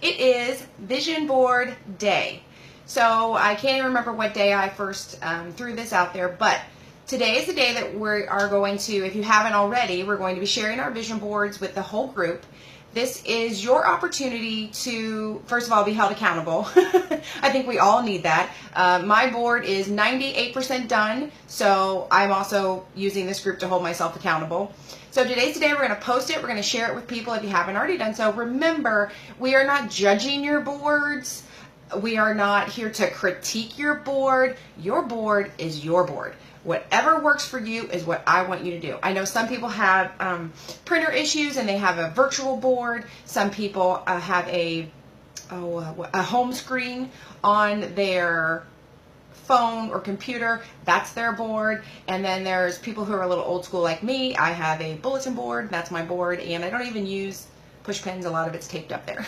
It is Vision Board Day. So I can't even remember what day I first threw this out there, but today is the day that we are going to, if you haven't already, we're going to be sharing our vision boards with the whole group. This is your opportunity to, first of all, be held accountable. I think we all need that. My board is 98% done, so I'm also using this group to hold myself accountable. So today's the day. We're going to post it. We're going to share it with people if you haven't already done so. Remember, we are not judging your boards. We are not here to critique your board. Your board is your board. Whatever works for you is what I want you to do. I know some people have printer issues and they have a virtual board. Some people have a home screen on their phone or computer. That's their board. And then there's people who are a little old school like me. I have a bulletin board. That's my board. And I don't even use push pins. A lot of it's taped up there.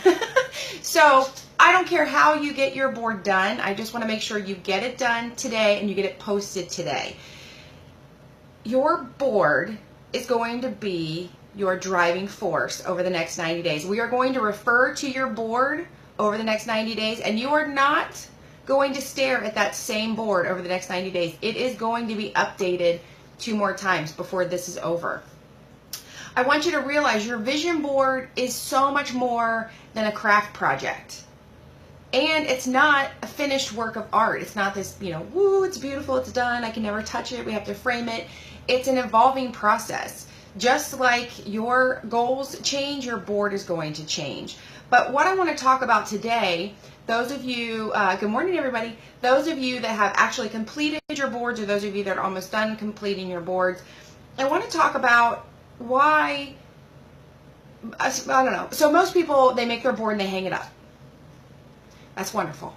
So I don't care how you get your board done. I just want to make sure you get it done today and you get it posted today. Your board is going to be your driving force over the next 90 days. We are going to refer to your board over the next 90 days, and you are not going to stare at that same board over the next 90 days. It is going to be updated 2 more times before this is over. I want you to realize your vision board is so much more than a craft project. And it's not a finished work of art. It's not this, woo, it's beautiful, it's done, I can never touch it, we have to frame it. It's an evolving process. Just like your goals change, your board is going to change. But what I want to talk about today, those of you, good morning everybody, those of you that have actually completed your boards, or those of you that are almost done completing your boards, I want to talk about why, I don't know. So most people, they make their board and they hang it up. That's wonderful.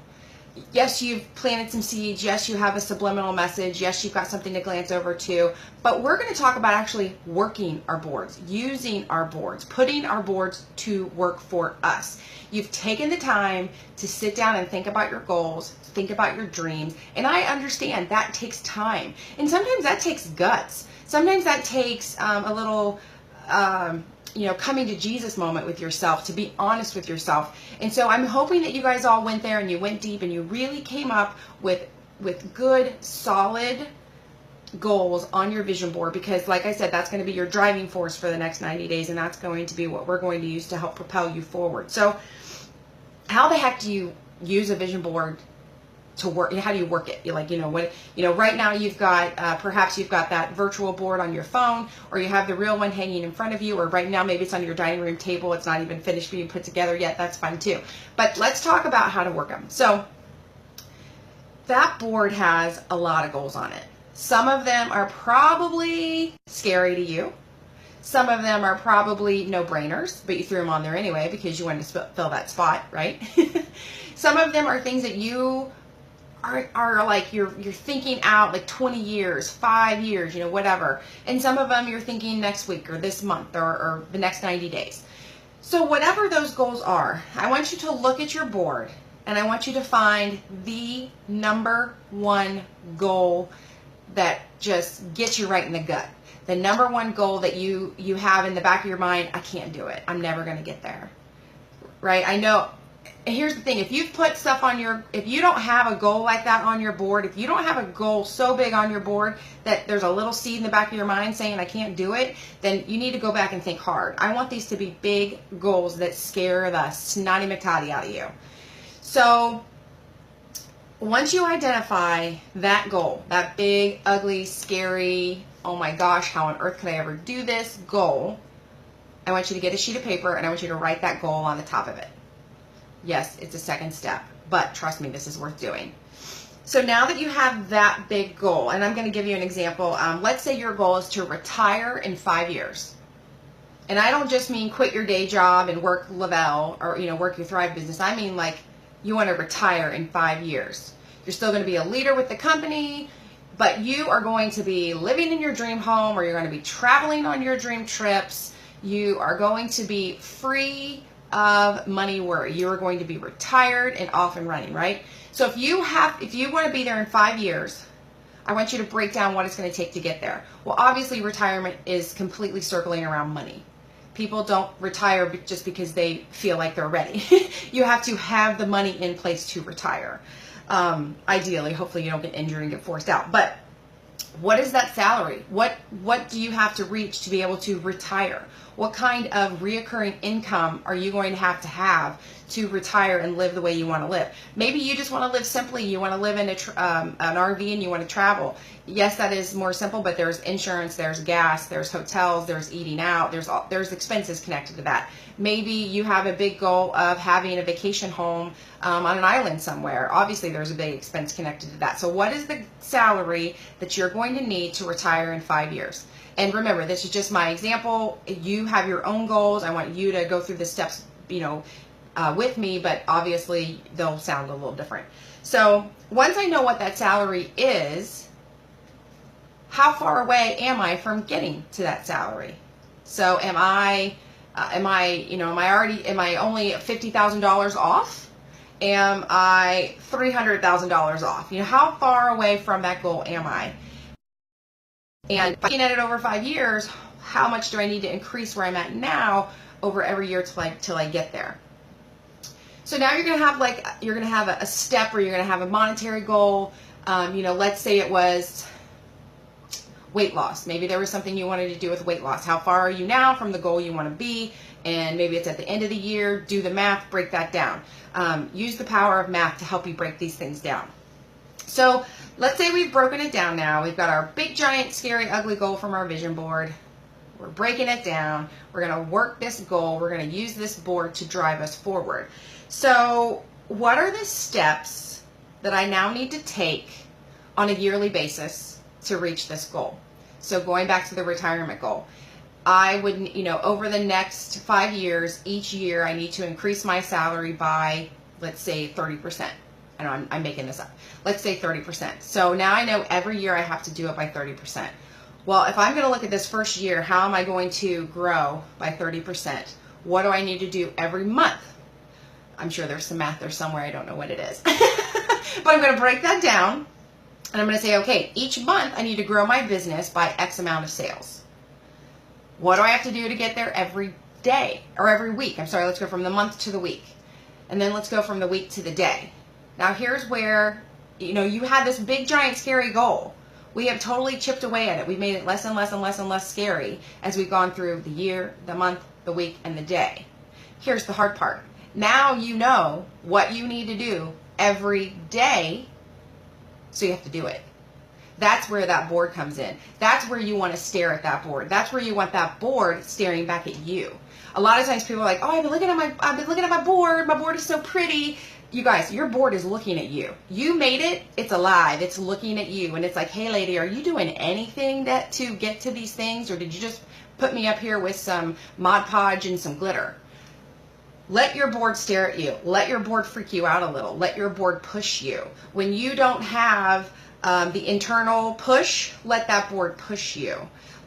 Yes, you've planted some seeds. Yes, you have a subliminal message. Yes, you've got something to glance over to. But we're going to talk about actually working our boards, using our boards, putting our boards to work for us. You've taken the time to sit down and think about your goals, think about your dreams. And I understand that takes time. And sometimes that takes guts. Sometimes that takes a little, coming to Jesus moment with yourself, to be honest with yourself. And so I'm hoping that you guys all went there and you went deep and you really came up with good, solid goals on your vision board, because like I said, that's going to be your driving force for the next 90 days, and that's going to be what we're going to use to help propel you forward. So how the heck do you use a vision board to work? How do you work it? Right now you've got, perhaps you've got that virtual board on your phone, or you have the real one hanging in front of you, or right now maybe it's on your dining room table. It's not even finished being put together yet. That's fine too. But let's talk about how to work them. So that board has a lot of goals on it. Some of them are probably scary to you. Some of them are probably no-brainers, but you threw them on there anyway because you wanted to fill that spot, right? Some of them are things that you are like you're thinking out like 20 years, 5 years, whatever. And some of them you're thinking next week or this month or the next 90 days. So whatever those goals are, I want you to look at your board and I want you to find the number one goal that just gets you right in the gut. The number one goal that you have in the back of your mind, I can't do it. I'm never going to get there. Right? I know. And here's the thing, if you've put stuff if you don't have a goal like that on your board, if you don't have a goal so big on your board that there's a little seed in the back of your mind saying I can't do it, then you need to go back and think hard. I want these to be big goals that scare the snotty McTotty out of you. So once you identify that goal, that big, ugly, scary, oh my gosh, how on earth could I ever do this goal, I want you to get a sheet of paper and I want you to write that goal on the top of it. Yes, it's a second step, but trust me, this is worth doing. So now that you have that big goal, and I'm going to give you an example. Let's say your goal is to retire in 5 years. And I don't just mean quit your day job and work Lavelle or, work your Thrive business. I mean like you want to retire in 5 years. You're still going to be a leader with the company, but you are going to be living in your dream home, or you're going to be traveling on your dream trips. You are going to be free of money worry. You are going to be retired and off and running, right? So if you want to be there in 5 years, I want you to break down what it's going to take to get there. Well, obviously retirement is completely circling around money. People don't retire just because they feel like they're ready. You have to have the money in place to retire. Ideally, hopefully you don't get injured and get forced out. But what is that salary? What do you have to reach to be able to retire? What kind of reoccurring income are you going to have to retire and live the way you want to live? Maybe you just want to live simply. You want to live in an RV and you want to travel. Yes, that is more simple, but there's insurance, there's gas, there's hotels, there's eating out, there's expenses connected to that. Maybe you have a big goal of having a vacation home on an island somewhere. Obviously, there's a big expense connected to that. So what is the salary that you're going to need to retire in 5 years? And remember, this is just my example. You have your own goals. I want you to go through the steps, with me, but obviously they'll sound a little different. So once I know what that salary is, how far away am I from getting to that salary? So am I only $50,000 off? Am I $300,000 off? How far away from that goal am I? And looking at it over 5 years, how much do I need to increase where I'm at now over every year till I get there? So now you're gonna have a step, or you're gonna have a monetary goal. Let's say it was weight loss. Maybe there was something you wanted to do with weight loss. How far are you now from the goal you want to be? And maybe it's at the end of the year. Do the math, break that down. Use the power of math to help you break these things down. So let's say we've broken it down now. We've got our big, giant, scary, ugly goal from our vision board. We're breaking it down. We're going to work this goal. We're going to use this board to drive us forward. So what are the steps that I now need to take on a yearly basis to reach this goal? So going back to the retirement goal, I would, over the next 5 years, each year I need to increase my salary by, let's say, 30%. I know I'm making this up. Let's say 30%. So now I know every year I have to do it by 30%. Well, if I'm going to look at this first year, how am I going to grow by 30%? What do I need to do every month? I'm sure there's some math there somewhere. I don't know what it is. But I'm going to break that down. And I'm going to say, okay, each month I need to grow my business by X amount of sales. What do I have to do to get there every day or every week? I'm sorry, let's go from the month to the week. And then let's go from the week to the day. Now here's where, you had this big, giant, scary goal. We have totally chipped away at it. We've made it less and less and less and less scary as we've gone through the year, the month, the week, and the day. Here's the hard part. Now you know what you need to do every day, so you have to do it. That's where that board comes in. That's where you want to stare at that board. That's where you want that board staring back at you. A lot of times people are like, oh, I've been looking at my board. My board is so pretty. You guys, your board is looking at you. You made it. It's alive. It's looking at you. And it's like, hey, lady, are you doing anything to get to these things? Or did you just put me up here with some Mod Podge and some glitter? Let your board stare at you. Let your board freak you out a little. Let your board push you. When you don't have the internal push, let that board push you.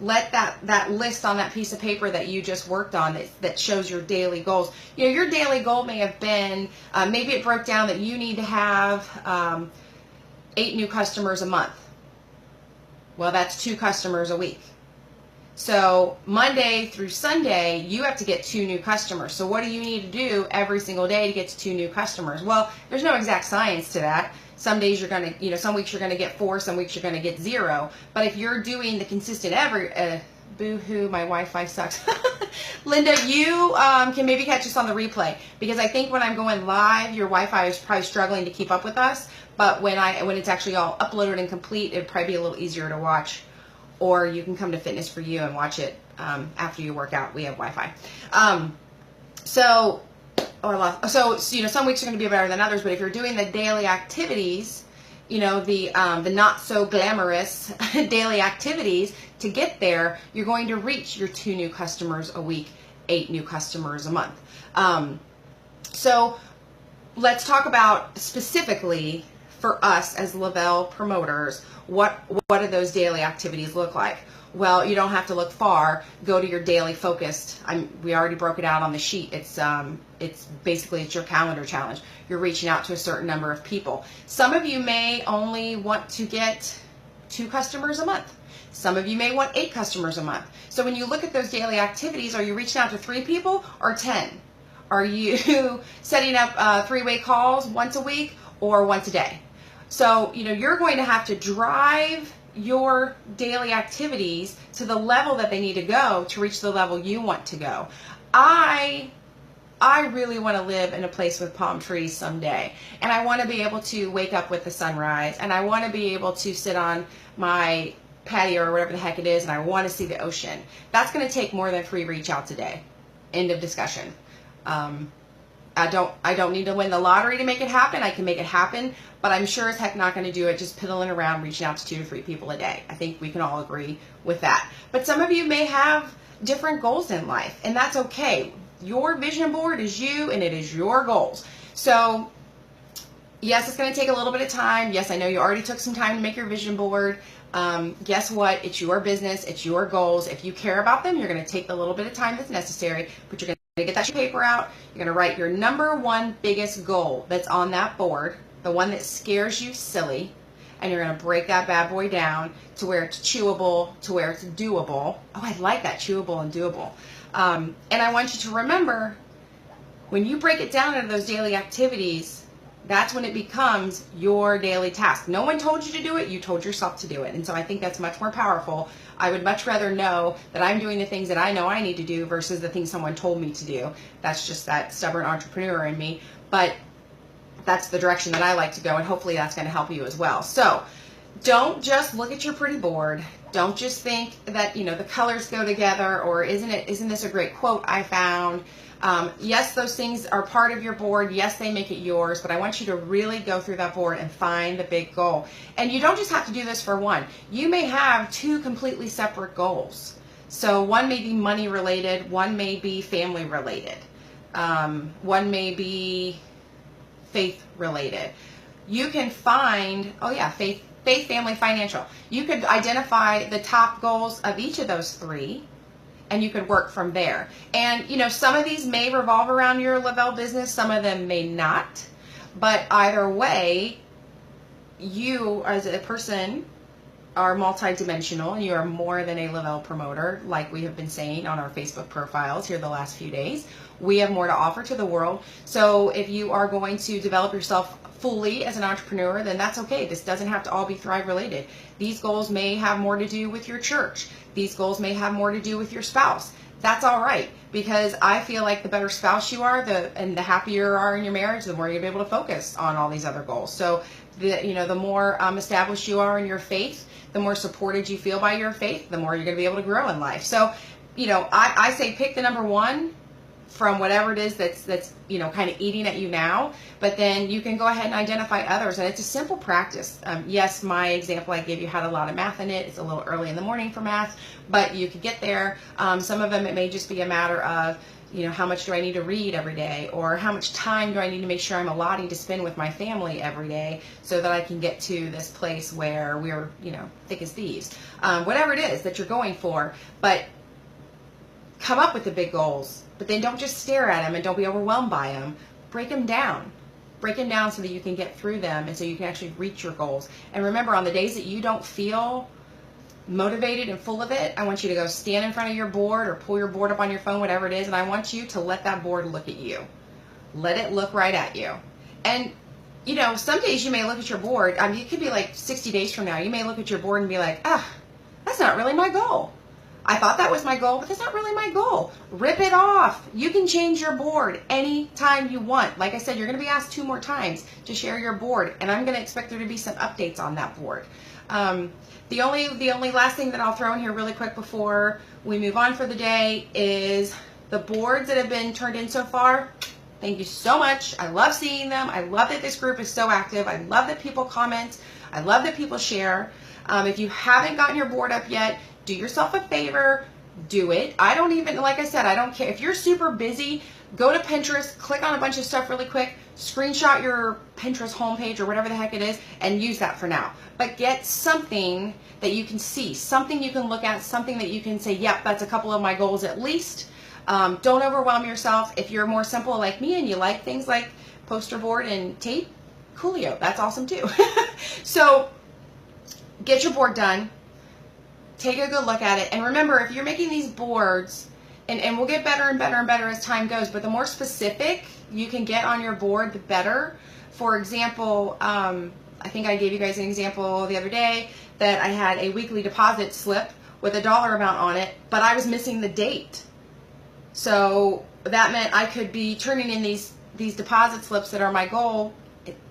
Let that list on that piece of paper that you just worked on that shows your daily goals. Your daily goal may have been, maybe it broke down that you need to have 8 new customers a month. Well, that's 2 customers a week. So Monday through Sunday, you have to get 2 new customers. So what do you need to do every single day to get to 2 new customers? Well, there's no exact science to that. Some days you're going to, some weeks you're going to get 4, some weeks you're going to get 0. But if you're doing the consistent boo-hoo, my Wi-Fi sucks. Linda, you can maybe catch us on the replay, because I think when I'm going live, your Wi-Fi is probably struggling to keep up with us. But when it's actually all uploaded and complete, it'd probably be a little easier to watch. Or you can come to Fitness for You and watch it after you work out. We have Wi-Fi. So some weeks are going to be better than others. But if you're doing the daily activities, the not so glamorous daily activities to get there, you're going to reach your 2 new customers a week, 8 new customers a month. So let's talk about specifically for us as Lavelle promoters, what do those daily activities look like? Well, you don't have to look far. Go to your daily focused. We already broke it out on the sheet. It's basically your calendar challenge. You're reaching out to a certain number of people. Some of you may only want to get 2 customers a month. Some of you may want 8 customers a month. So when you look at those daily activities, are you reaching out to 3 people or 10? Are you setting up 3-way calls once a week or once a day? So, you're going to have to drive your daily activities to the level that they need to go to reach the level you want to go. I really want to live in a place with palm trees someday. And I want to be able to wake up with the sunrise. And I want to be able to sit on my patio or whatever the heck it is, and I want to see the ocean. That's going to take more than 3 reach outs a day. End of discussion. I don't need to win the lottery to make it happen. I can make it happen, but I'm sure as heck not going to do it just piddling around reaching out to 2 to 3 people a day. I think we can all agree with that. But some of you may have different goals in life, and that's okay. Your vision board is you, and it is your goals. So yes, it's going to take a little bit of time. Yes, I know you already took some time to make your vision board. Guess what? It's your business. It's your goals. If you care about them, you're going to take the little bit of time that's necessary, but you're going to get that paper out. You're going to write your number 1 biggest goal that's on that board, the one that scares you silly, and you're going to break that bad boy down to where it's chewable, to where it's doable. Oh, I like that, chewable and doable. And I want you to remember, when you break it down into those daily activities, that's when it becomes your daily task. No one told you to do it. You told yourself to do it. And so I think that's much more powerful. I would much rather know that I'm doing the things that I know I need to do versus the things someone told me to do. That's just that stubborn entrepreneur in me. But that's the direction that I like to go, and hopefully that's going to help you as well. So don't just look at your pretty board. Don't just think that, the colors go together, or isn't this a great quote I found? Yes, those things are part of your board. Yes, they make it yours, but I want you to really go through that board and find the big goal. And you don't just have to do this for one. You may have 2 completely separate goals. So one may be money related, one may be family related, one may be faith related. You can find, faith, family, financial. You could identify the top goals of each of those 3, and you could work from there. And, some of these may revolve around your Lavelle business, some of them may not. But either way, you as a person are multidimensional, and you are more than a Lavelle promoter, like we have been saying on our Facebook profiles here the last few days. We have more to offer to the world. So if you are going to develop yourself fully as an entrepreneur, then that's okay. This doesn't have to all be Thrive related. These goals may have more to do with your church. These goals may have more to do with your spouse. That's all right, because I feel like the better spouse you are, the happier you are in your marriage, the more you'll be able to focus on all these other goals. So the more established you are in your faith, the more supported you feel by your faith, the more you're going to be able to grow in life. So, I say pick the number 1 from whatever it is that's kind of eating at you now, but then you can go ahead and identify others, and it's a simple practice. Yes, my example I gave you had a lot of math in it. It's a little early in the morning for math, but you could get there. Some of them, it may just be a matter of, how much do I need to read every day, or how much time do I need to make sure I'm allotting to spend with my family every day so that I can get to this place where we're, thick as thieves. Whatever it is that you're going for, but come up with the big goals. But then don't just stare at them and don't be overwhelmed by them. Break them down. Break them down so that you can get through them and so you can actually reach your goals. And remember, on the days that you don't feel motivated and full of it, I want you to go stand in front of your board or pull your board up on your phone, whatever it is, and I want you to let that board look at you. Let it look right at you. And, some days you may look at your board. It could be like 60 days from now. You may look at your board and be like, that's not really my goal. I thought that was my goal, but that's not really my goal. Rip it off. You can change your board anytime you want. Like I said, you're going to be asked 2 more times to share your board, and I'm going to expect there to be some updates on that board. The only last thing that I'll throw in here really quick before we move on for the day is the boards that have been turned in so far. Thank you so much. I love seeing them. I love that this group is so active. I love that people comment. I love that people share. If you haven't gotten your board up yet, do yourself a favor, do it. I don't even, like I said, I don't care. If you're super busy, go to Pinterest, click on a bunch of stuff really quick, screenshot your Pinterest homepage or whatever the heck it is, and use that for now. But get something that you can see, something you can look at, something that you can say, yep, that's a couple of my goals at least. Don't overwhelm yourself. If you're more simple like me and you like things like poster board and tape, coolio, that's awesome too. So get your board done. take a good look at it. And remember, if you're making these boards, and we'll get better and better and better as time goes, but the more specific you can get on your board, the better. For example, I think I gave you guys an example the other day that I had a weekly deposit slip with a dollar amount on it, but I was missing the date. So that meant I could be turning in these deposit slips that are my goal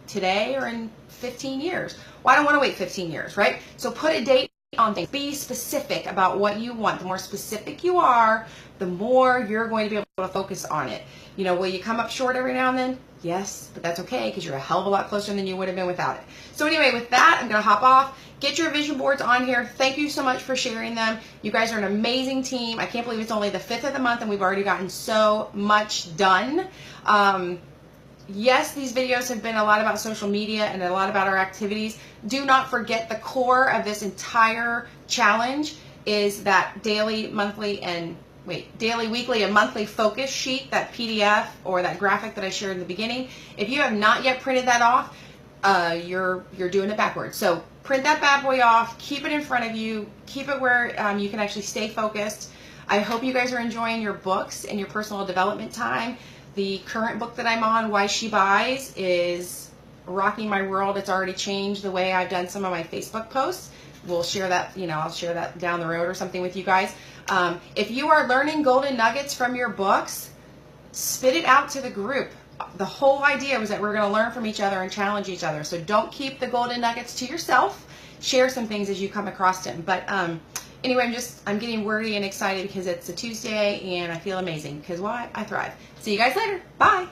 today or in 15 years. Well, I don't want to wait 15 years, right? So put a date on things. Be specific about what you want. The more specific you are, the more you're going to be able to focus on it. You know, will you come up short every now and then? Yes, but that's okay because you're a hell of a lot closer than you would have been without it. So anyway, with that, I'm going to hop off. Get your vision boards on here. Thank you so much for sharing them. You guys are an amazing team. I can't believe it's only the 5th of the month and we've already gotten so much done. Yes, these videos have been a lot about social media and a lot about our activities. Do not forget the core of this entire challenge is that daily, weekly, and monthly focus sheet, that PDF or that graphic that I shared in the beginning. If you have not yet printed that off, you're doing it backwards. So print that bad boy off, keep it in front of you, keep it where you can actually stay focused. I hope you guys are enjoying your books and your personal development time. The current book that I'm on, Why She Buys, is rocking my world. It's already changed the way I've done some of my Facebook posts. We'll share that, I'll share that down the road or something with you guys. If you are learning golden nuggets from your books, spit it out to the group. The whole idea was that we're going to learn from each other and challenge each other. So don't keep the golden nuggets to yourself. Share some things as you come across them. But anyway, I'm getting wordy and excited because it's a Tuesday and I feel amazing because why? I thrive. See you guys later. Bye.